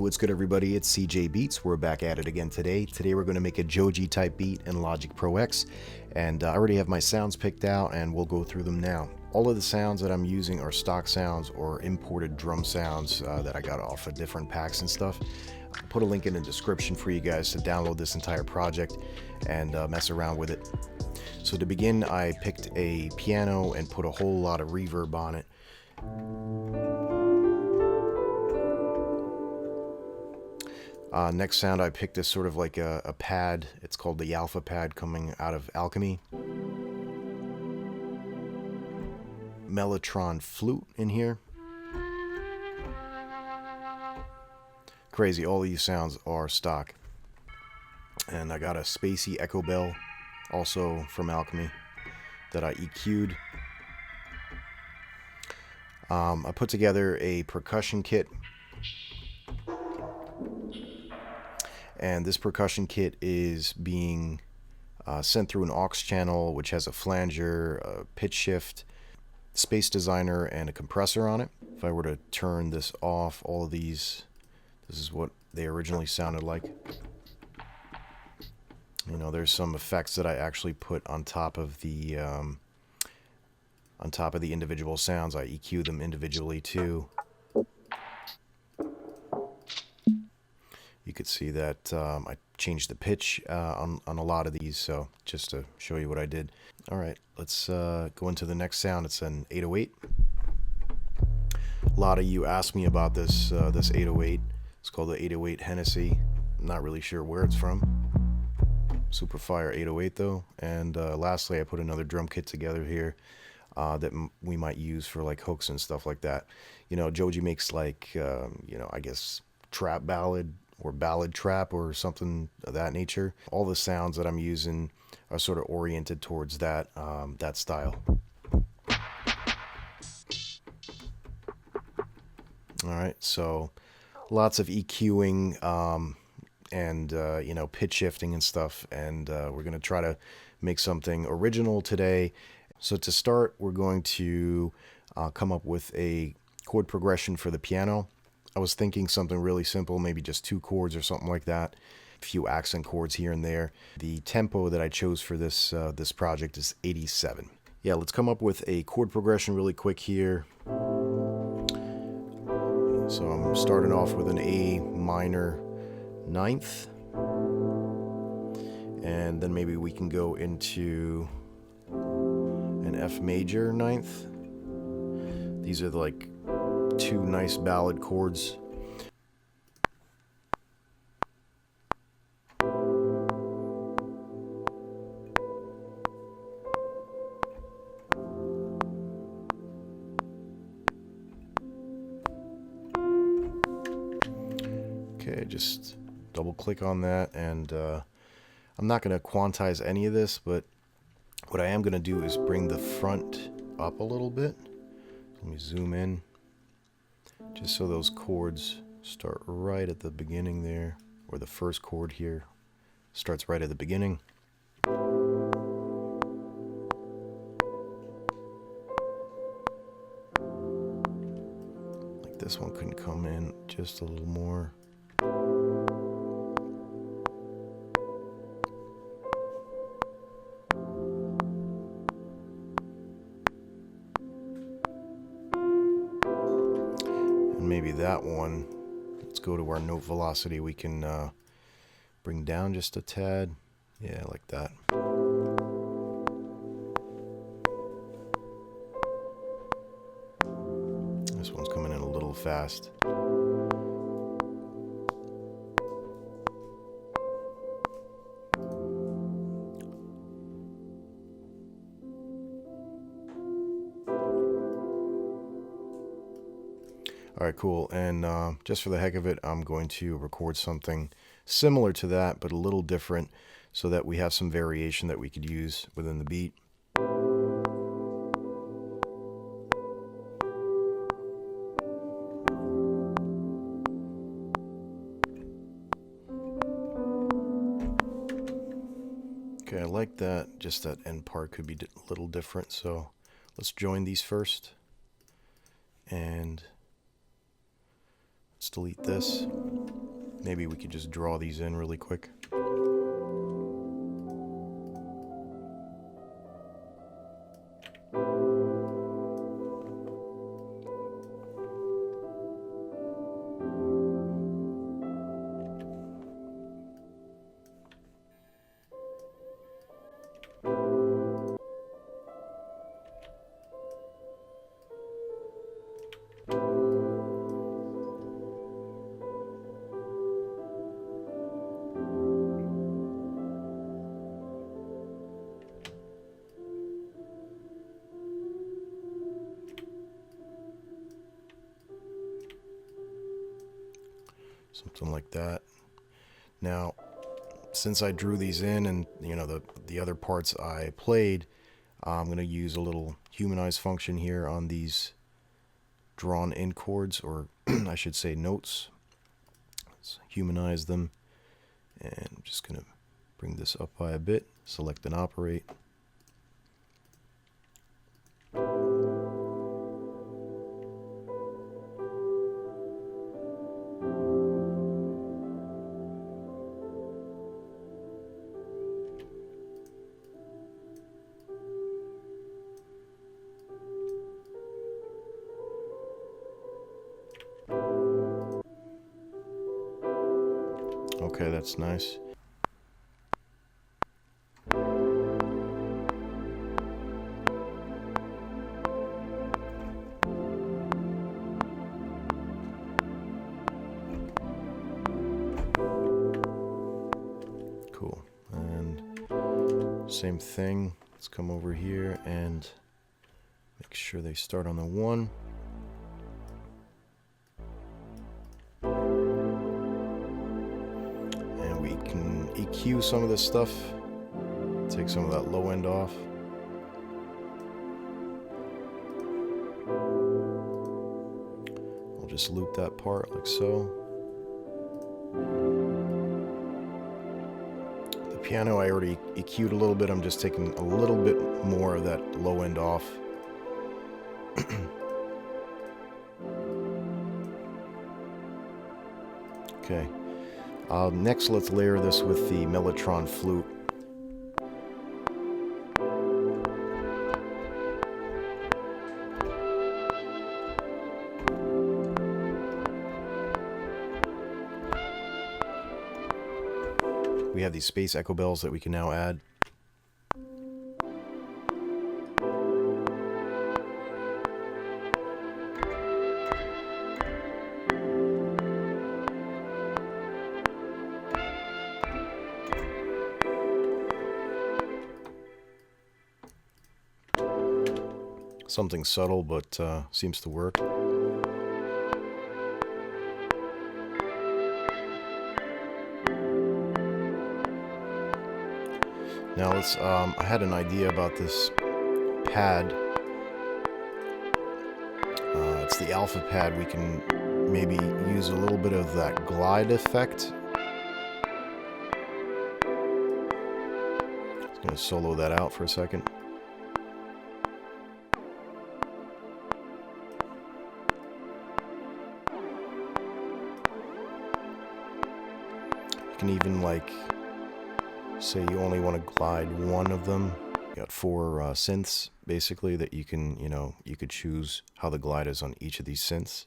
what's good everybody? It's CJ Beatz. We're back at it again today. Today we're going to make a Joji type beat in Logic Pro X, and I already have my sounds picked out and we'll go through them now. All of the sounds that I'm using are stock sounds or imported drum sounds that I got off of different packs and stuff. I'll put a link in the description for you guys to download this entire project and mess around with it. So to begin, I picked a piano and put a whole lot of reverb on it. Next sound I picked is sort of like a pad. It's called the Alpha pad, coming out of Alchemy. Mellotron flute in here. Crazy, all these sounds are stock. And I got a spacey echo bell, also from Alchemy, that I EQ'd. I put together a percussion kit. And this percussion kit is being sent through an aux channel, which has a flanger, a pitch shift, space designer, and a compressor on it. If I were to turn this off, all of these, this is what they originally sounded like. You know, there's some effects that I actually put on top of the individual sounds. I EQ them individually too. You could see that I changed the pitch on a lot of these, so just to show you what I did. All right, let's go into the next sound. It's an 808. A lot of you asked me about this 808. It's called the 808 Hennessy. I'm not really sure where it's from. Super fire 808 though. And lastly, I put another drum kit together here that we might use for like hooks and stuff like that. You know, Joji makes like, you know, I guess trap ballad or ballad trap or something of that nature. All the sounds that I'm using are sort of oriented towards that that style. All right, so lots of EQing and you know, pitch shifting and stuff, and we're gonna try to make something original today. So to start, we're going to come up with a chord progression for the piano. I was thinking something really simple, maybe just 2 chords or something like that. A few accent chords here and there. The tempo that I chose for this this project is 87. Yeah, let's come up with a chord progression really quick here. So I'm starting off with an A minor 9th. And then maybe we can go into an F major 9th. These are like 2 nice ballad chords. Okay, just double click on that, and I'm not going to quantize any of this, but what I am going to do is bring the front up a little bit. Let me zoom in. Just so those chords start right at the beginning there, or the first chord here starts right at the beginning. Like this one couldn't come in just a little more. Maybe that one, let's go to our note velocity, we can bring down just a tad. Yeah, like that. This one's coming in a little fast. All right, cool. And just for the heck of it, I'm going to record something similar to that, but a little different, so that we have some variation that we could use within the beat. Okay, I like that. Just that end part could be a little different, so let's join these first. And let's delete this. Maybe we could just draw these in really quick. Something like that. Now, since I drew these in and, you know, the other parts I played, I'm going to use a little humanize function here on these drawn in chords, or I should say notes. Let's humanize them. And I'm just going to bring this up by a bit, select and operate. Okay, that's nice. Cool. And same thing. Let's come over here and make sure they start on the 1. Can EQ some of this stuff, take some of that low end off. I'll just loop that part like so. The piano I already EQ'd a little bit, I'm just taking a little bit more of that low end off. Okay. Next, let's layer this with the Mellotron flute. We have these space echo bells that we can now add. Something subtle, but seems to work. Now let's, I had an idea about this pad. It's the alpha pad. We can maybe use a little bit of that glide effect. Just gonna solo that out for a second. You can even, like, say you only want to glide one of them. You got 4 synths basically that you can, you could choose how the glide is on each of these synths.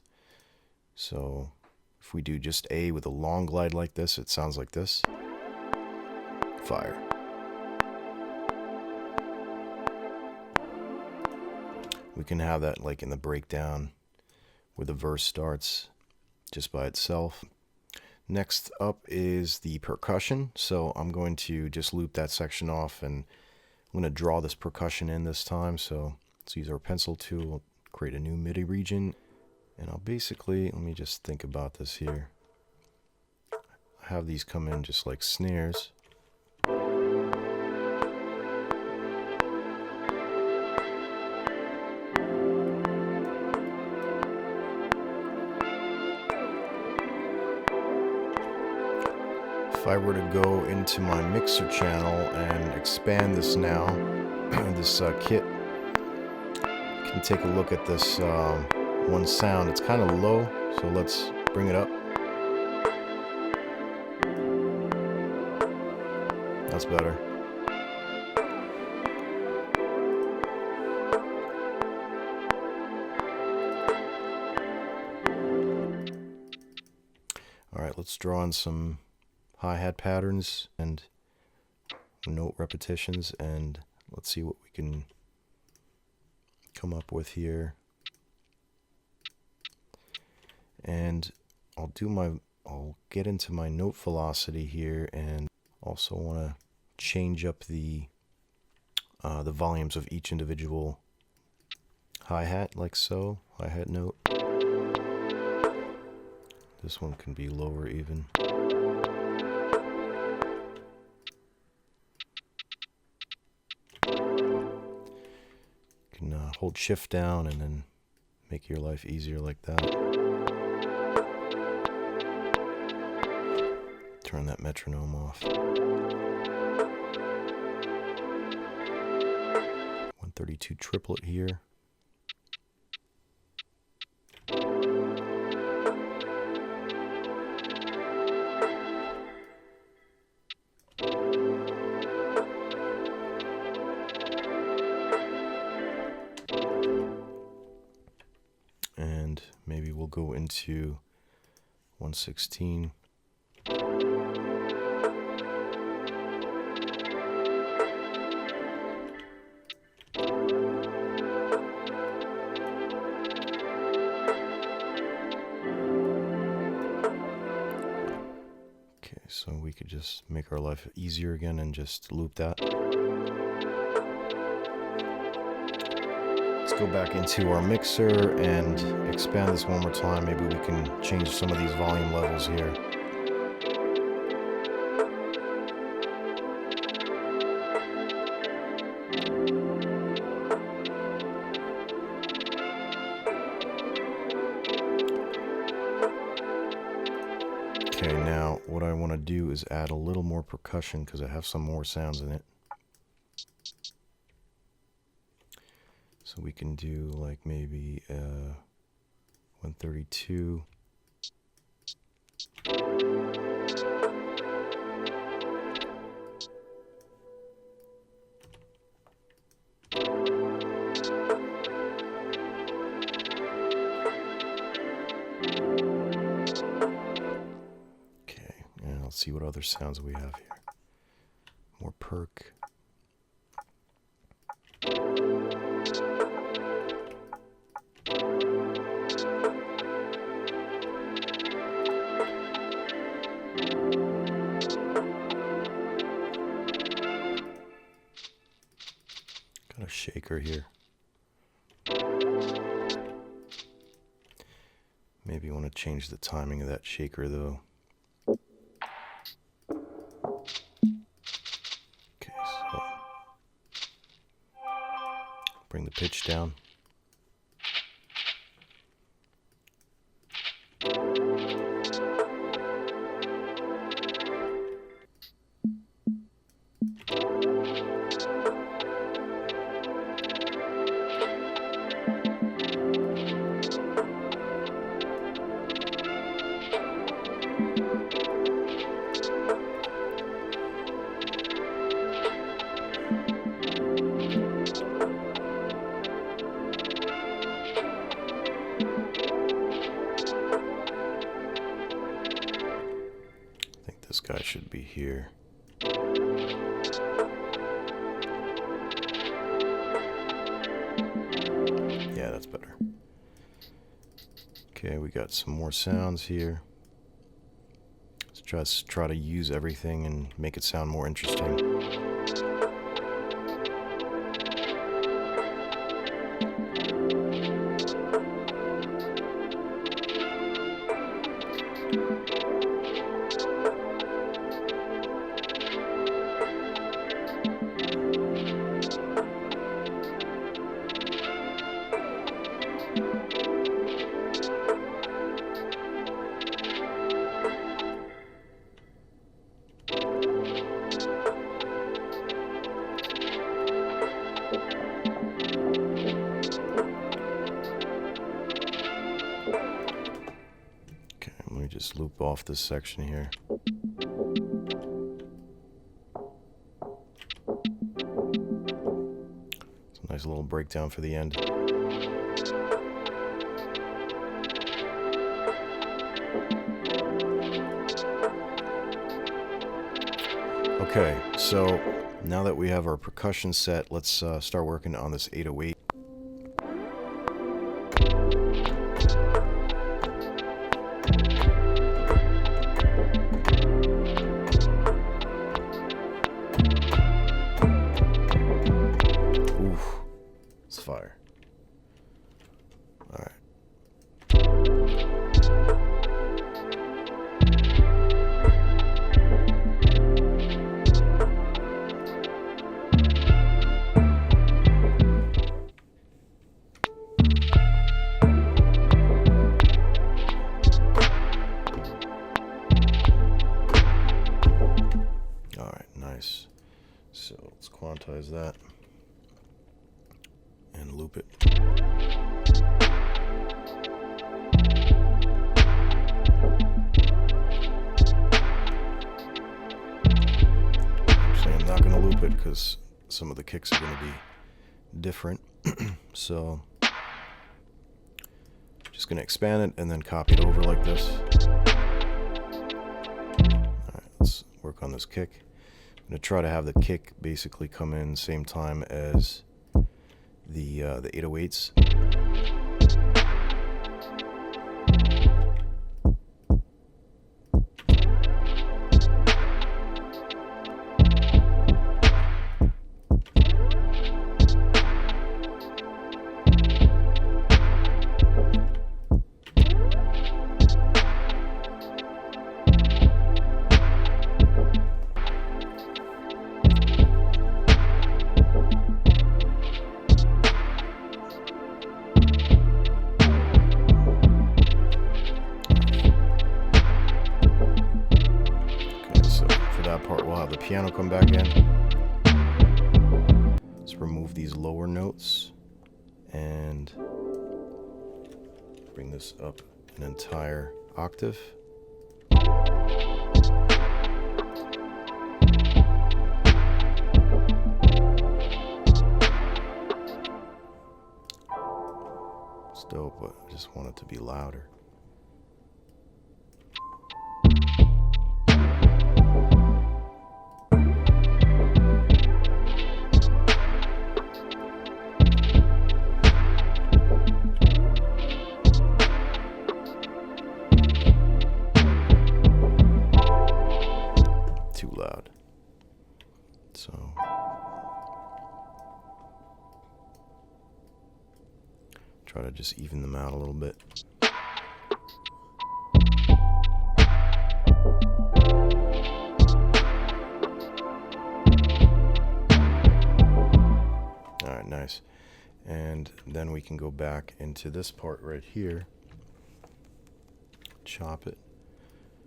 So if we do just A with a long glide like this, it sounds like this. Fire. We can have that like in the breakdown where the verse starts just by itself. Next up is the percussion. So I'm going to just loop that section off, and I'm going to draw this percussion in this time. So let's use our pencil tool, create a new MIDI region. And I'll basically, let me just think about this here. I have these come in just like snares. If I were to go into my mixer channel and expand this now, this kit, you can take a look at this one sound. It's kind of low, so let's bring it up. That's better. Alright, let's draw in some hi-hat patterns and note repetitions, and let's see what we can come up with here. And I'll get into my note velocity here, and also want to change up the volumes of each individual hi-hat, like so. Hi-hat note. This one can be lower even. You can hold shift down and then make your life easier like that. Turn that metronome off. 132 triplet here. And maybe we'll go into 116. So we could just make our life easier again and just loop that. Let's go back into our mixer and expand this one more time. Maybe we can change some of these volume levels here. Okay, now what I want to do is add a little more percussion because I have some more sounds in it. So we can do like maybe 132. Let's see what other sounds we have here. More perk. Got a shaker here. Maybe you want to change the timing of that shaker though. Bring the pitch down. This guy should be here. Yeah, that's better. Okay, we got some more sounds here. Let's try to use everything and make it sound more interesting. Just loop off this section here. Nice little breakdown for the end. Okay, so now that we have our percussion set, let's start working on this 808. Oof, it's fire. All right. Nice. So let's quantize that and loop it. Actually, I'm not going to loop it because some of the kicks are going to be different. So just going to expand it and then copy it over like this. Alright, let's work on this kick. I'm going to try to have the kick basically come in same time as the 808s. We'll have the piano come back in. Let's remove these lower notes and bring this up an entire octave. It's dope, but I just want it to be louder. Too loud. So try to just even them out a little bit. All right, nice. And then we can go back into this part right here, chop it,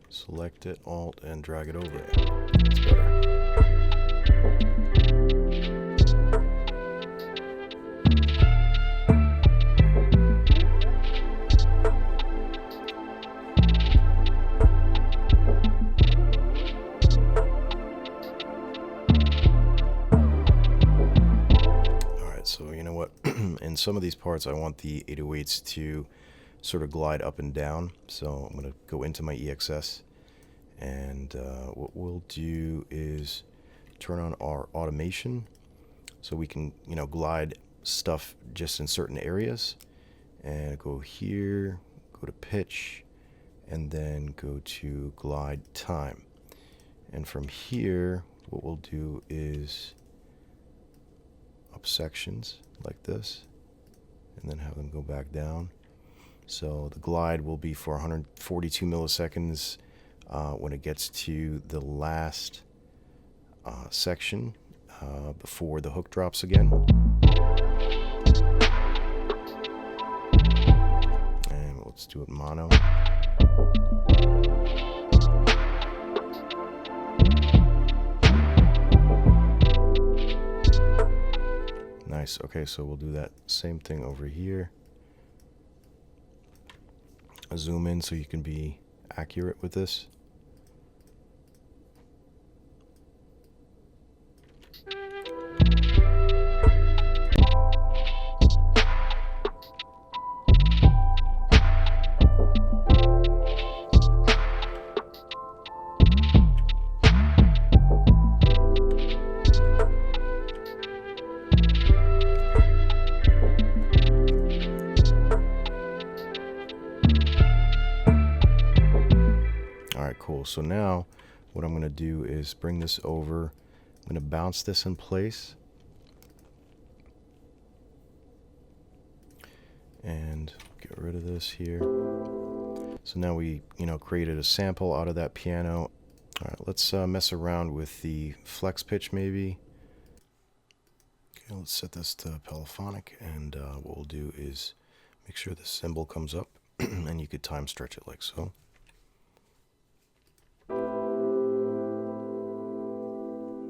select it, Alt, and drag it over it. That's better. Alright, so you know what? In some of these parts, I want the 808s to sort of glide up and down. So I'm going to go into my EXS. And what we'll do is turn on our automation so we can, glide stuff just in certain areas. And go here, go to pitch, and then go to glide time. And from here, what we'll do is up sections like this, and then have them go back down. So the glide will be for 142 milliseconds. When it gets to the last section before the hook drops again. And let's do it mono. Nice. Okay, so we'll do that same thing over here. Zoom in so you can be accurate with this. cool. So now what I'm going to do is bring this over. I'm going to bounce this in place. And get rid of this here. So now we, created a sample out of that piano. All right, let's mess around with the flex pitch maybe. Okay, let's set this to polyphonic, and what we'll do is make sure the cymbal comes up, and you could time stretch it like so.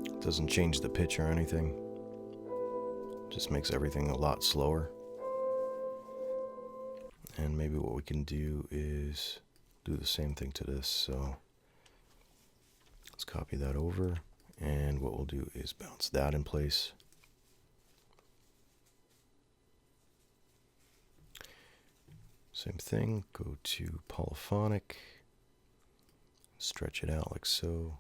It doesn't change the pitch or anything. Just makes everything a lot slower. And maybe what we can do is do the same thing to this. So let's copy that over, and what we'll do is bounce that in place. Same thing, go to polyphonic, stretch it out like so.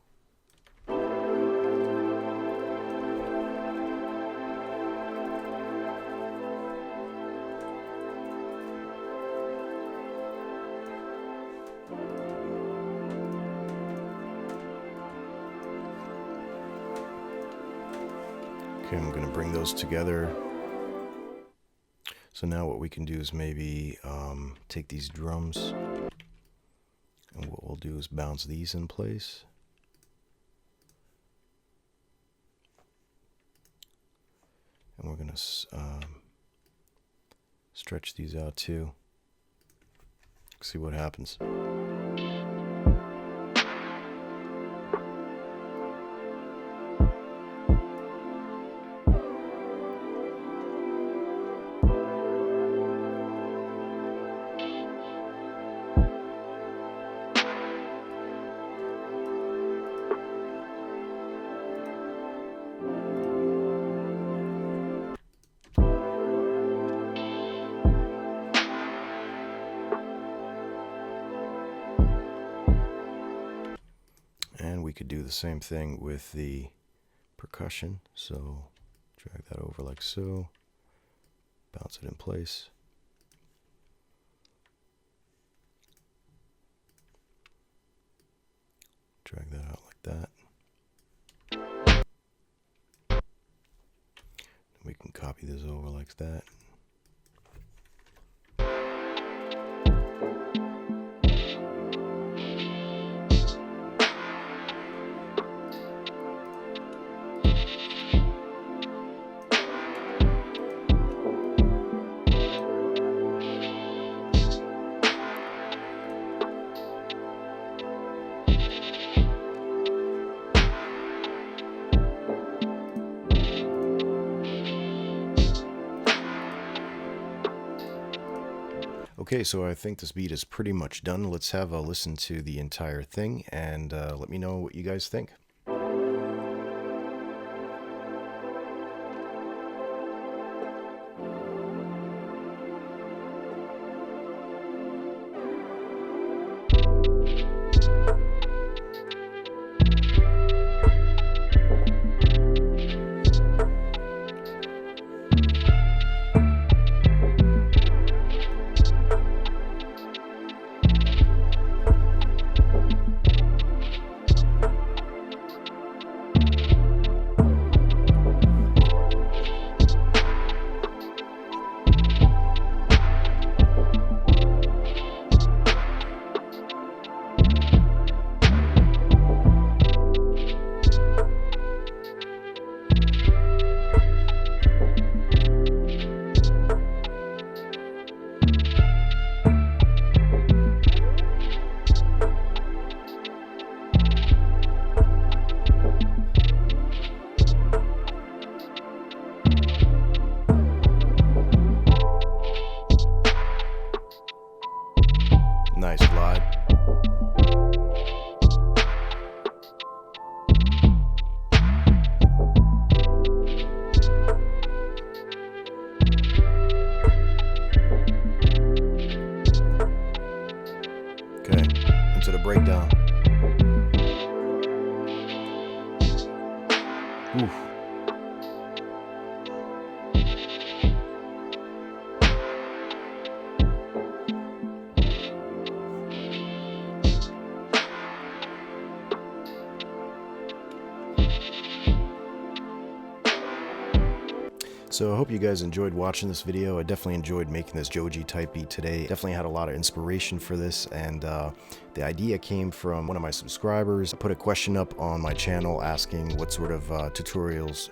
Okay, I'm going to bring those together. So now what we can do is maybe take these drums, and what we'll do is bounce these in place. And we're going to stretch these out too. See what happens. And we could do the same thing with the percussion. So drag that over like so, bounce it in place. Drag that out like that. We can copy this over like that. Okay, so I think this beat is pretty much done. Let's have a listen to the entire thing, and let me know what you guys think. Nice glide. Okay, into the breakdown. Oof. So I hope you guys enjoyed watching this video. I definitely enjoyed making this Joji type beat today. Definitely had a lot of inspiration for this, and the idea came from one of my subscribers. I put a question up on my channel asking what sort of tutorials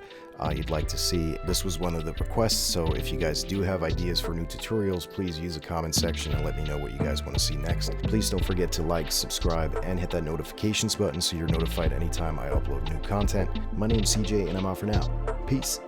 you'd like to see. This was one of the requests, so if you guys do have ideas for new tutorials, please use the comment section and let me know what you guys want to see next. Please don't forget to like, subscribe, and hit that notifications button so you're notified anytime I upload new content. My name's CJ, and I'm out for now. Peace.